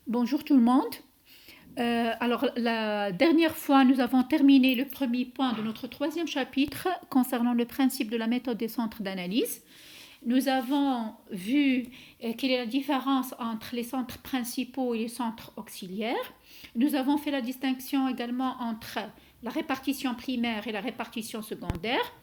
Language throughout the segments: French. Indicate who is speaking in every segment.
Speaker 1: Bonjour tout le monde. Alors, la dernière fois, nous avons terminé le premier point de notre troisième chapitre concernant le principe de la méthode des centres d'analyse. Nous avons vu quelle est la différence entre les centres principaux et les centres auxiliaires. Nous avons fait la distinction également entre la répartition primaire et la répartition secondaire.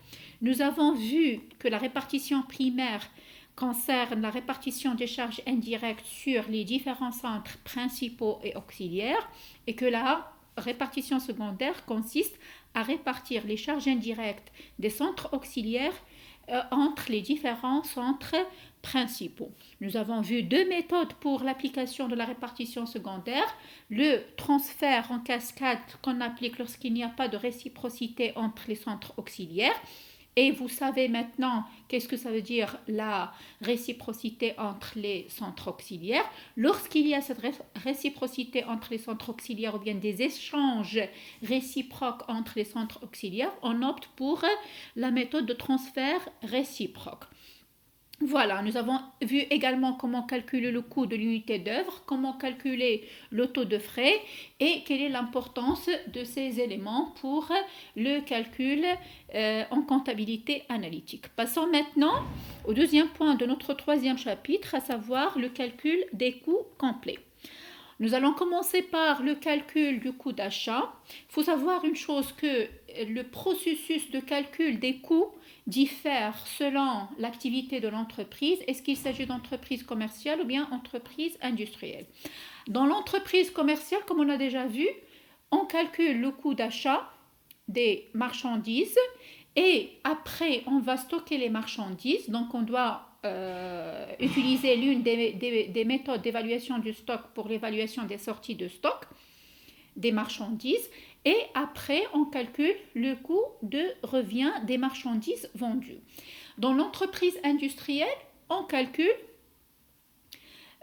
Speaker 1: Nous avons vu que la répartition primaire concerne la répartition des charges indirectes sur les différents centres principaux et auxiliaires et que la répartition secondaire consiste à répartir les charges indirectes des centres auxiliaires entre les différents centres principaux. Nous avons vu deux méthodes pour l'application de la répartition secondaire. Le transfert en cascade qu'on applique lorsqu'il n'y a pas de réciprocité entre les centres auxiliaires. Et vous savez maintenant qu'est-ce que ça veut dire la réciprocité entre les centres auxiliaires. Lorsqu'il y a cette réciprocité entre les centres auxiliaires ou bien des échanges réciproques entre les centres auxiliaires, on opte pour la méthode de transfert réciproque. Voilà, nous avons vu également comment calculer le coût de l'unité d'œuvre, comment calculer le taux de frais et quelle est l'importance de ces éléments pour le calcul en comptabilité analytique. Passons maintenant au deuxième point de notre troisième chapitre, à savoir le calcul des coûts complets. Nous allons commencer par le calcul du coût d'achat. Il faut savoir une chose, que le processus de calcul des coûts diffère selon l'activité de l'entreprise. Est-ce qu'il s'agit d'entreprise commerciale ou bien entreprise industrielle? Dans l'entreprise commerciale, comme on a déjà vu, on calcule le coût d'achat des marchandises et après on va stocker les marchandises. Donc on doit utiliser l'une des méthodes d'évaluation du stock pour l'évaluation des sorties de stock des marchandises et après on calcule le coût de revient des marchandises vendues. Dans l'entreprise industrielle, on calcule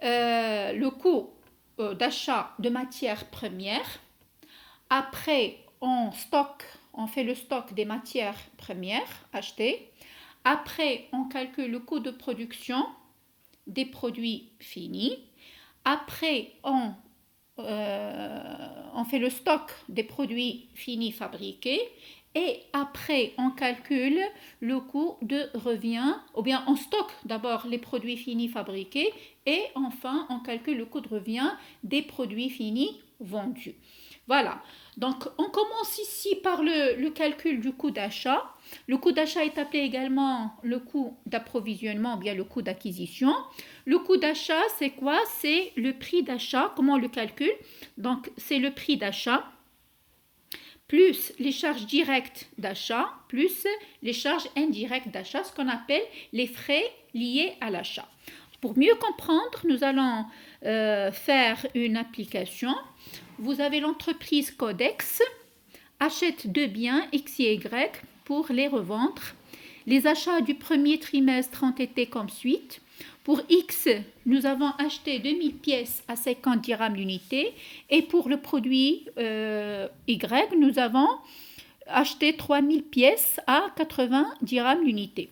Speaker 1: le coût d'achat de matières premières. Après on fait le stock des matières premières achetées. Après, on calcule le coût de production des produits finis. Après, on fait le stock des produits finis fabriqués. Et après, on calcule le coût de revient, ou bien on stocke d'abord les produits finis fabriqués et enfin, on calcule le coût de revient des produits finis vendus. Voilà, donc on commence ici par le calcul du coût d'achat. Le coût d'achat est appelé également le coût d'approvisionnement ou bien le coût d'acquisition. Le coût d'achat, c'est quoi? C'est le prix d'achat. Comment on le calcule? Donc, c'est le prix d'achat plus les charges directes d'achat plus les charges indirectes d'achat, ce qu'on appelle les frais liés à l'achat. Pour mieux comprendre, nous allons faire une application. Vous avez l'entreprise Codex, achète deux biens X et Y pour les revendre. Les achats du premier trimestre ont été comme suit. Pour X, nous avons acheté 2000 pièces à 50 dirhams l'unité et pour le produit Y, nous avons acheté 3000 pièces à 80 dirhams l'unité.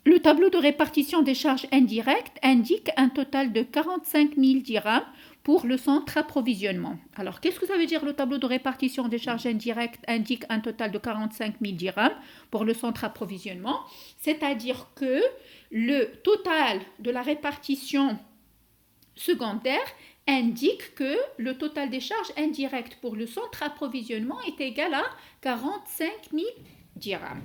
Speaker 1: Le tableau de répartition des charges indirectes indique un total de 45 000 dirhams pour le centre approvisionnement. Alors, qu'est-ce que ça veut dire? Le tableau de répartition des charges indirectes indique un total de 45 000 dirhams pour le centre approvisionnement, c'est-à-dire que le total de la répartition secondaire indique que le total des charges indirectes pour le centre approvisionnement est égal à 45 000 dirhams.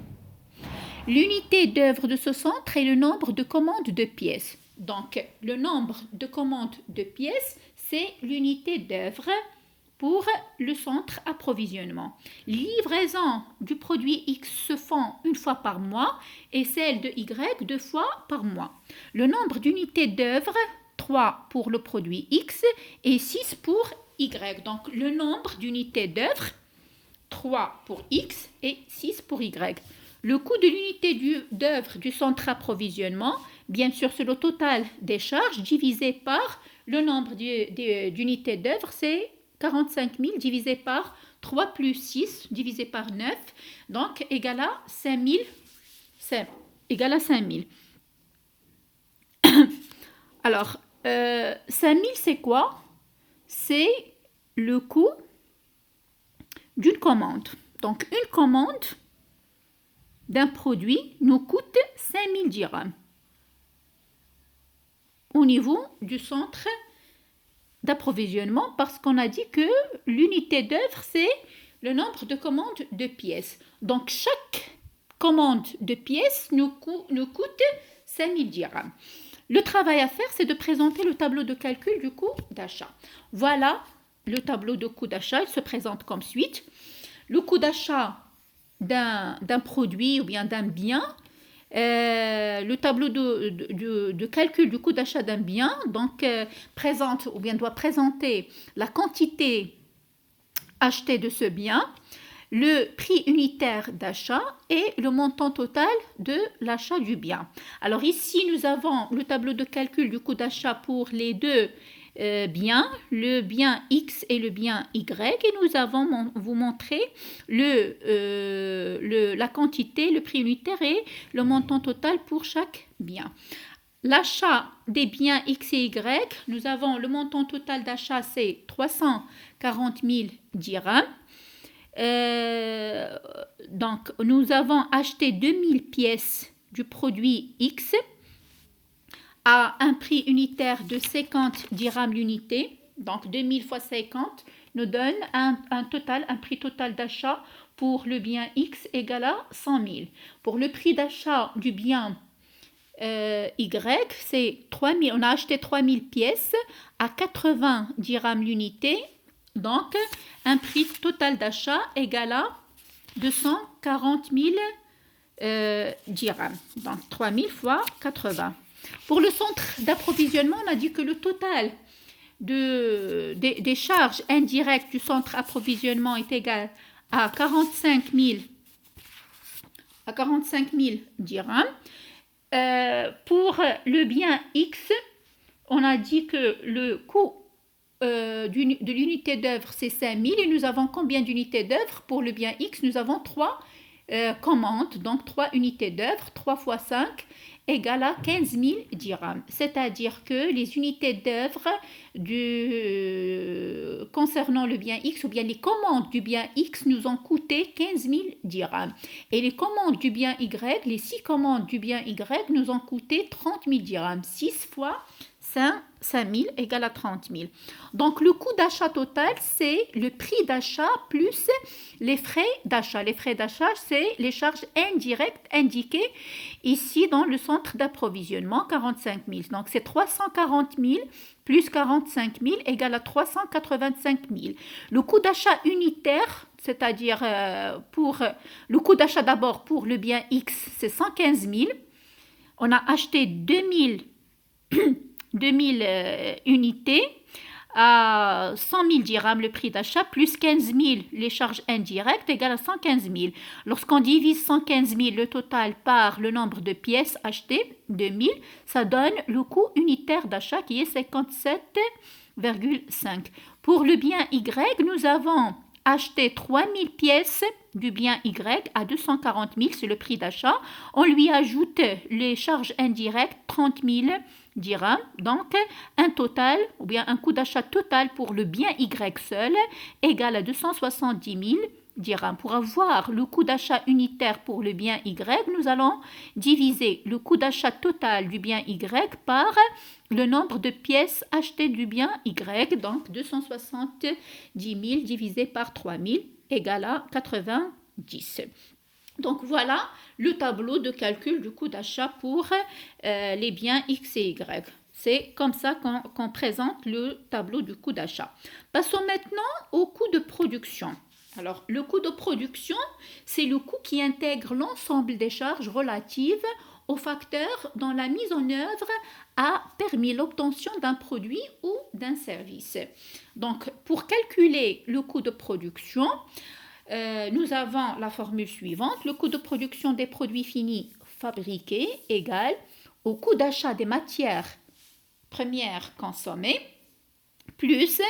Speaker 1: L'unité d'œuvre de ce centre est le nombre de commandes de pièces. Donc, le nombre de commandes de pièces, c'est l'unité d'œuvre pour le centre approvisionnement. Les livraisons du produit X se font une fois par mois et celle de Y 2 fois par mois. Le nombre d'unités d'œuvre, 3 pour le produit X et 6 pour Y. Donc, le nombre d'unités d'œuvre, 3 pour X et 6 pour Y. Le coût de l'unité d'œuvre du centre approvisionnement, bien sûr, c'est le total des charges divisé par le nombre d'unités d'œuvre, c'est 45 000 divisé par 3 plus 6 divisé par 9, donc égal à 5 000. Alors, 5000, c'est quoi? C'est le coût d'une commande. Donc, une commande d'un produit nous coûte 5000 dirhams au niveau du centre d'approvisionnement parce qu'on a dit que l'unité d'œuvre, c'est le nombre de commandes de pièces. Donc, chaque commande de pièces nous coûte 5000 dirhams. Le travail à faire, c'est de présenter le tableau de calcul du coût d'achat. Voilà le tableau de coût d'achat. Il se présente comme suite. Le coût d'achat d'un produit ou bien d'un bien. Le tableau de calcul du coût d'achat d'un bien présente ou bien doit présenter la quantité achetée de ce bien, le prix unitaire d'achat et le montant total de l'achat du bien. Alors ici, nous avons le tableau de calcul du coût d'achat pour les deux biens, le bien X et le bien Y, et nous avons vous montré la quantité, le prix unitaire et le montant total pour chaque bien. L'achat des biens X et Y, nous avons le montant total d'achat, c'est 340 000 dirhams. Donc, nous avons acheté 2000 pièces du produit X à un prix unitaire de 50 dirhams l'unité. Donc, 2000 fois 50 nous donne un prix total d'achat pour le bien X égal à 100 000. Pour le prix d'achat du bien Y, c'est 3000. On a acheté 3000 pièces à 80 dirhams l'unité. Donc, un prix total d'achat égal à 240 000 dirhams. Donc, 3000 fois 80. Pour le centre d'approvisionnement, on a dit que le total des charges indirectes du centre d'approvisionnement est égal à 45 000 dirhams. Pour le bien X, on a dit que le coût de l'unité d'œuvre, c'est 5000 et nous avons combien d'unités d'œuvre? Pour le bien X, nous avons 3 commandes, donc 3 unités d'œuvre, 3 fois 5 égale à 15 000 dirhams. C'est-à-dire que les unités d'œuvre concernant le bien X ou bien les commandes du bien X nous ont coûté 15 000 dirhams. Et les commandes du bien Y, les 6 commandes du bien Y nous ont coûté 30 000 dirhams. 6 fois 5 000 égale à 30 000. Donc, le coût d'achat total, c'est le prix d'achat plus les frais d'achat. Les frais d'achat, c'est les charges indirectes indiquées ici dans le centre d'approvisionnement, 45 000. Donc, c'est 340 000 plus 45 000 égale à 385 000. Le coût d'achat unitaire, c'est-à-dire pour le coût d'achat d'abord pour le bien X, c'est 115 000. On a acheté 2000 unités à 100 000 dirhams le prix d'achat plus 15 000 les charges indirectes égale à 115 000. Lorsqu'on divise 115 000 le total par le nombre de pièces achetées, 2000, ça donne le coût unitaire d'achat qui est 57,5. Pour le bien Y, nous avons acheté 3000 pièces du bien Y à 240 000, c'est le prix d'achat. On lui ajoute les charges indirectes, 30 000 dirhams. Donc, un total, ou bien un coût d'achat total pour le bien Y seul égal à 270 000 dirhams. Pour avoir le coût d'achat unitaire pour le bien Y, nous allons diviser le coût d'achat total du bien Y par le nombre de pièces achetées du bien Y. Donc, 270 000 divisé par 3000 égale à 90. Donc voilà le tableau de calcul du coût d'achat pour les biens X et Y. C'est comme ça qu'on présente le tableau du coût d'achat. Passons maintenant au coût de production. Alors, le coût de production, c'est le coût qui intègre l'ensemble des charges relatives aux facteurs dont la mise en œuvre a permis l'obtention d'un produit ou d'un service. Donc, pour calculer le coût de production, nous avons la formule suivante. Le coût de production des produits finis fabriqués égale au coût d'achat des matières premières consommées plus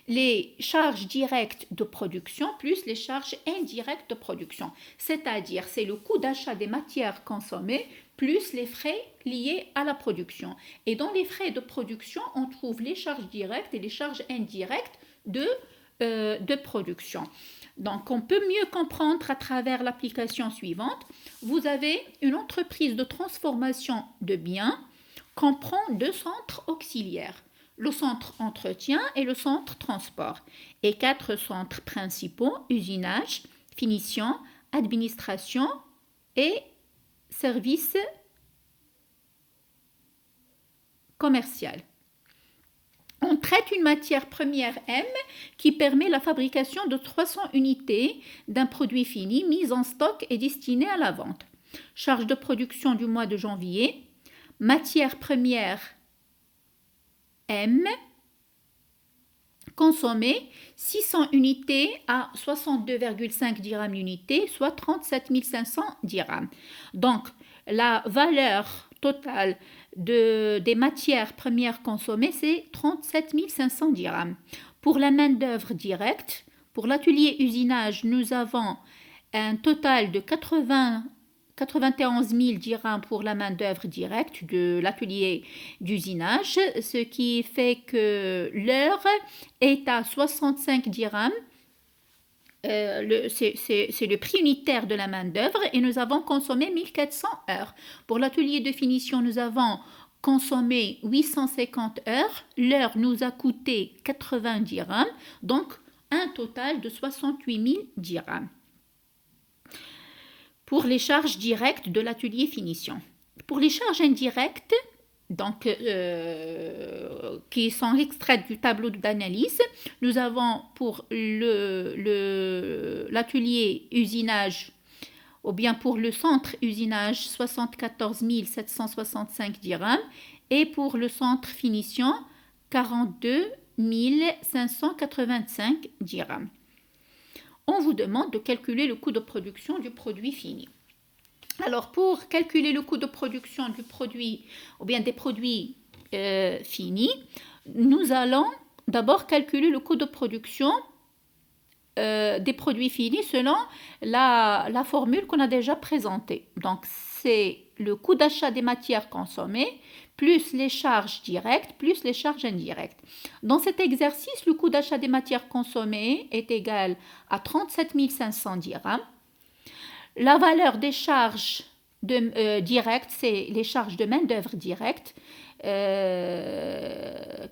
Speaker 1: les charges directes de production plus les charges indirectes de production. C'est-à-dire, c'est le coût d'achat des matières consommées plus les frais liés à la production. Et dans les frais de production, on trouve les charges directes et les charges indirectes de production. Donc, on peut mieux comprendre à travers l'application suivante. Vous avez une entreprise de transformation de biens comprend deux centres auxiliaires, le centre entretien et le centre transport, et quatre centres principaux, usinage, finition, administration et services commercial. On traite une matière première M qui permet la fabrication de 300 unités d'un produit fini mis en stock et destiné à la vente. Charge de production du mois de janvier. Matière première M consommée 600 unités à 62,5 dirhams l'unité, soit 37 500 dirhams. Donc, la valeur totale des matières premières consommées, c'est 37 500 dirhams. Pour la main-d'œuvre directe, pour l'atelier usinage, nous avons un total de 91 000 dirhams pour la main-d'œuvre directe de l'atelier d'usinage, ce qui fait que l'heure est à 65 dirhams. C'est le prix unitaire de la main-d'œuvre et nous avons consommé 1400 heures. Pour l'atelier de finition, nous avons consommé 850 heures. L'heure nous a coûté 80 dirhams, donc un total de 68 000 dirhams. Pour les charges directes de l'atelier finition. Pour les charges indirectes, donc, qui sont extraites du tableau d'analyse, nous avons pour l'atelier usinage, ou bien pour le centre usinage, 74 765 dirhams, et pour le centre finition, 42 585 dirhams. On vous demande de calculer le coût de production du produit fini. Alors, pour calculer le coût de production du produit ou bien des produits finis, nous allons d'abord calculer le coût de production des produits finis selon la formule qu'on a déjà présentée. Donc, c'est le coût d'achat des matières consommées plus les charges directes plus les charges indirectes. Dans cet exercice, le coût d'achat des matières consommées est égal à 37 500 dirhams. La valeur des charges directes, c'est les charges de main-d'œuvre directe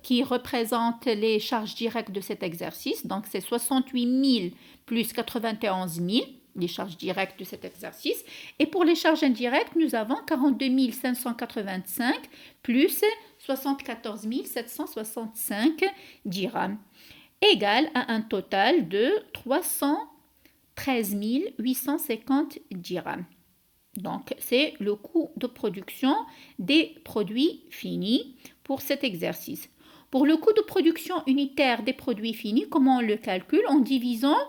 Speaker 1: qui représentent les charges directes de cet exercice. Donc, c'est 68 000 plus 91 000, les charges directes de cet exercice. Et pour les charges indirectes, nous avons 42 585 plus 74 765 dirhams, égal à un total de 313 850 dirhams. Donc, c'est le coût de production des produits finis pour cet exercice. Pour le coût de production unitaire des produits finis, comment on le calcule? En divisant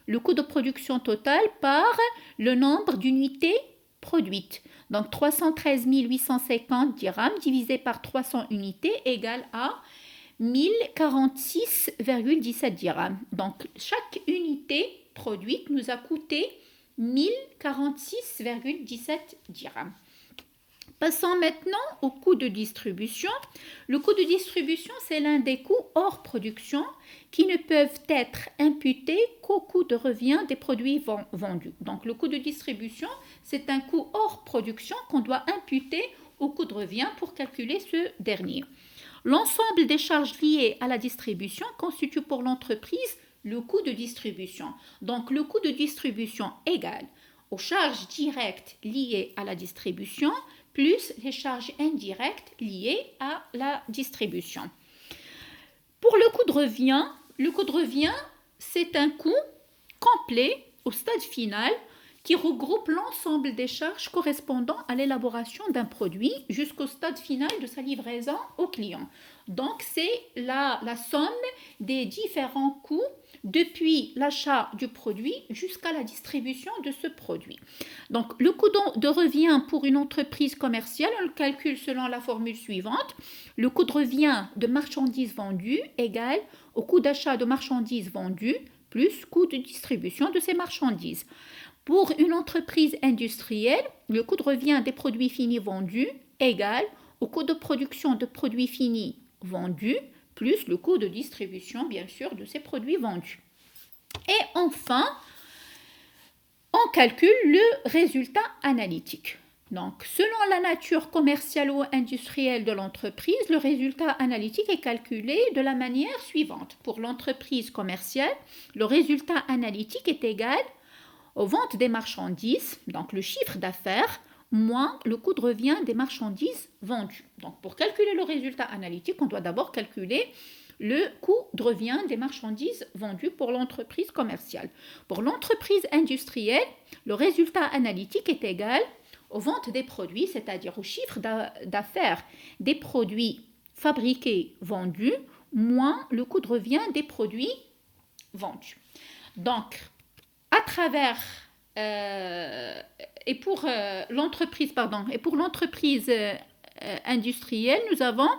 Speaker 1: le coût de production total par le nombre d'unités produites. Donc, 313 850 dirhams divisé par 300 unités égale à 1046,17 dirhams. Donc, chaque unité produite nous a coûté 1046,17 dirhams. Passons maintenant au coût de distribution. Le coût de distribution, c'est l'un des coûts hors production qui ne peuvent être imputés qu'au coût de revient des produits vendus. Donc, le coût de distribution, c'est un coût hors production qu'on doit imputer au coût de revient pour calculer ce dernier. L'ensemble des charges liées à la distribution constitue pour l'entreprise le coût de distribution. Donc, le coût de distribution égale aux charges directes liées à la distribution plus les charges indirectes liées à la distribution. Pour le coût de revient, c'est un coût complet au stade final qui regroupe l'ensemble des charges correspondant à l'élaboration d'un produit jusqu'au stade final de sa livraison au client. Donc, c'est la somme des différents coûts depuis l'achat du produit jusqu'à la distribution de ce produit. Donc, le coût de revient pour une entreprise commerciale, on le calcule selon la formule suivante. Le coût de revient de marchandises vendues égale au coût d'achat de marchandises vendues plus coût de distribution de ces marchandises. Pour une entreprise industrielle, le coût de revient des produits finis vendus égal au coût de production de produits finis vendus plus le coût de distribution, bien sûr, de ces produits vendus. Et enfin, on calcule le résultat analytique. Donc, selon la nature commerciale ou industrielle de l'entreprise, le résultat analytique est calculé de la manière suivante. Pour l'entreprise commerciale, le résultat analytique est égal aux ventes des marchandises, donc le chiffre d'affaires, moins le coût de revient des marchandises vendues. Donc, pour calculer le résultat analytique, on doit d'abord calculer le coût de revient des marchandises vendues pour l'entreprise commerciale. Pour l'entreprise industrielle, le résultat analytique est égal aux ventes des produits, c'est-à-dire au chiffre d'affaires des produits fabriqués vendus, moins le coût de revient des produits vendus. Donc, à travers et pour l'entreprise industrielle, nous avons,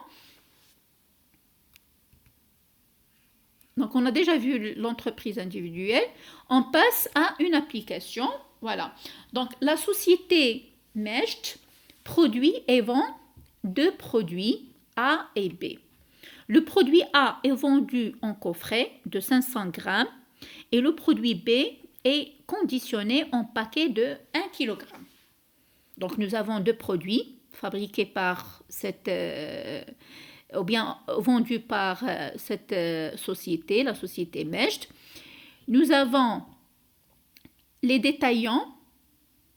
Speaker 1: donc on a déjà vu l'entreprise individuelle, on passe à une application. Voilà. Donc la société Mesht produit et vend deux produits A et B. Le produit A est vendu en coffret de 500 grammes et le produit B est conditionné en paquet de 1 kg. Donc nous avons deux produits fabriqués par ou bien vendus par cette société, la société Mesht. Nous avons les détaillants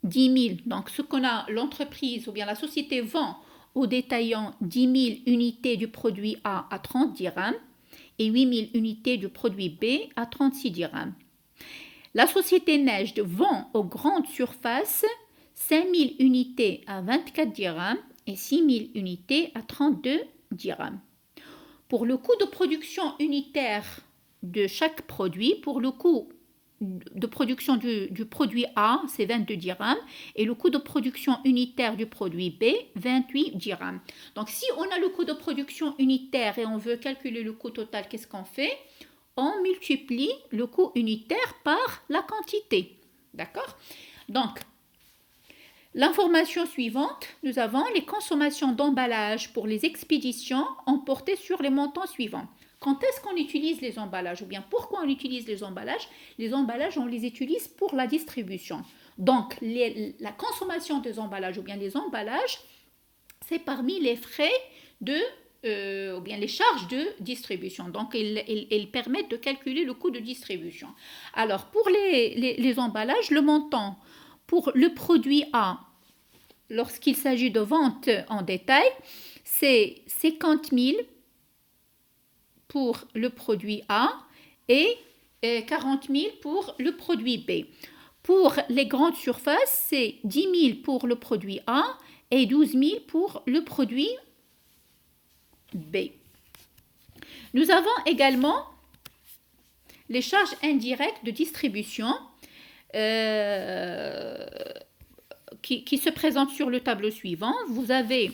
Speaker 1: 10 000, donc ce qu'on a, l'entreprise ou bien la société vend aux détaillants 10 000 unités du produit A à 30 dirhams et 8 000 unités du produit B à 36 dirhams. La société Mesht vend aux grandes surfaces 5 000 unités à 24 dirhams et 6 000 unités à 32 dirhams. Pour le coût de production unitaire de chaque produit, pour le coût de production du produit A, c'est 22 dirhams, et le coût de production unitaire du produit B, 28 dirhams. Donc, si on a le coût de production unitaire et on veut calculer le coût total, qu'est-ce qu'on fait? On multiplie le coût unitaire par la quantité. D'accord? Donc, l'information suivante, nous avons les consommations d'emballage pour les expéditions emportées sur les montants suivants. Quand est-ce qu'on utilise les emballages ou bien pourquoi on utilise les emballages? Les emballages, on les utilise pour la distribution. Donc, la consommation des emballages ou bien les emballages, c'est parmi les frais ou bien les charges de distribution. Donc, ils permettent de calculer le coût de distribution. Alors, pour les emballages, le montant pour le produit A, lorsqu'il s'agit de vente en détail, c'est 50 000 pour le produit A et 40 000 pour le produit B. Pour les grandes surfaces, c'est 10 000 pour le produit A et 12 000 pour le produit B. Nous avons également les charges indirectes de distribution qui se présentent sur le tableau suivant. Vous avez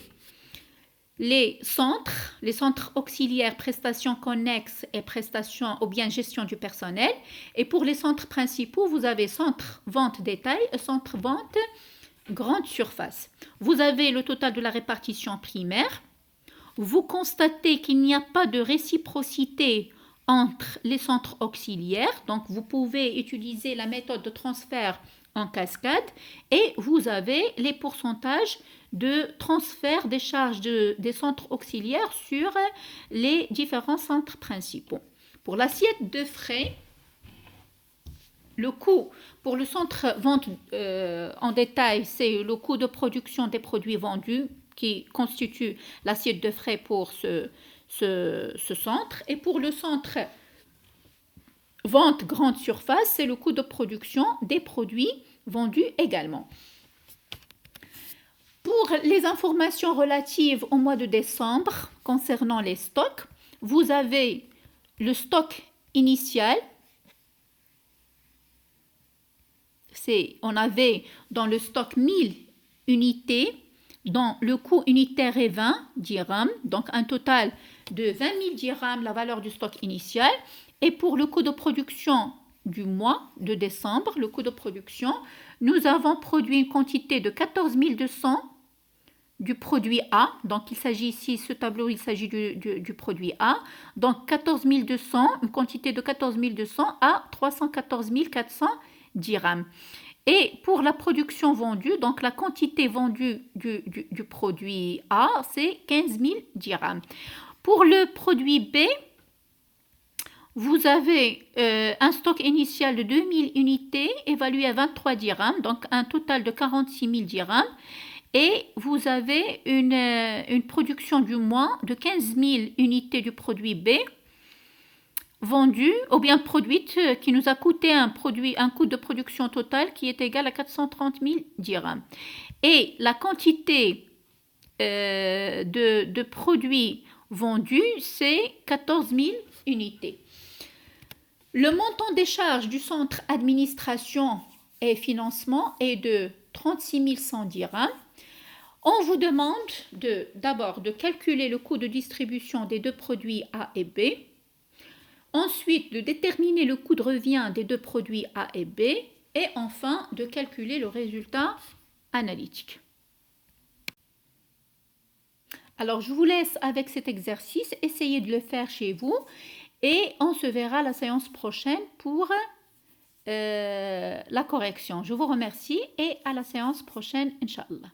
Speaker 1: les centres auxiliaires, prestations connexes et prestations ou bien gestion du personnel. Et pour les centres principaux, vous avez centre vente détail et centre vente grande surface. Vous avez le total de la répartition primaire. Vous constatez qu'il n'y a pas de réciprocité entre les centres auxiliaires. Donc, vous pouvez utiliser la méthode de transfert en cascade et vous avez les pourcentages de transfert des charges des centres auxiliaires sur les différents centres principaux. Pour l'assiette de frais, le coût pour le centre vente en détail, c'est le coût de production des produits vendus qui constitue l'assiette de frais pour ce centre. Et pour le centre vente grande surface, c'est le coût de production des produits vendus également. Pour les informations relatives au mois de décembre concernant les stocks, vous avez le stock initial. On avait dans le stock 1000 unités, dont le coût unitaire est 20 dirhams, donc un total de 20 000 dirhams, la valeur du stock initial. Et pour le coût de production du mois de décembre, le coût de production, nous avons produit une quantité de 14 200 du produit A. Donc, il s'agit ici, ce tableau, il s'agit du produit A. Donc, 14 200, une quantité de 14 200 à 314 400 dirhams. Et pour la production vendue, donc la quantité vendue du produit A, c'est 15 000 dirhams. Pour le produit B, vous avez un stock initial de 2000 unités évalué à 23 dirhams, donc un total de 46 000 dirhams. Et vous avez une production du mois de 15 000 unités du produit B vendue ou bien produite qui nous a coûté un coût de production total qui est égal à 430 000 dirhams. Et la quantité de produits vendus, c'est 14 000 unités. Le montant des charges du centre administration et financement est de 36 100 dirhams. On vous demande d'abord de calculer le coût de distribution des deux produits A et B. Ensuite, de déterminer le coût de revient des deux produits A et B. Et enfin, de calculer le résultat analytique. Alors, je vous laisse avec cet exercice. Essayez de le faire chez vous. Et on se verra la séance prochaine pour la correction. Je vous remercie et à la séance prochaine, Inch'Allah.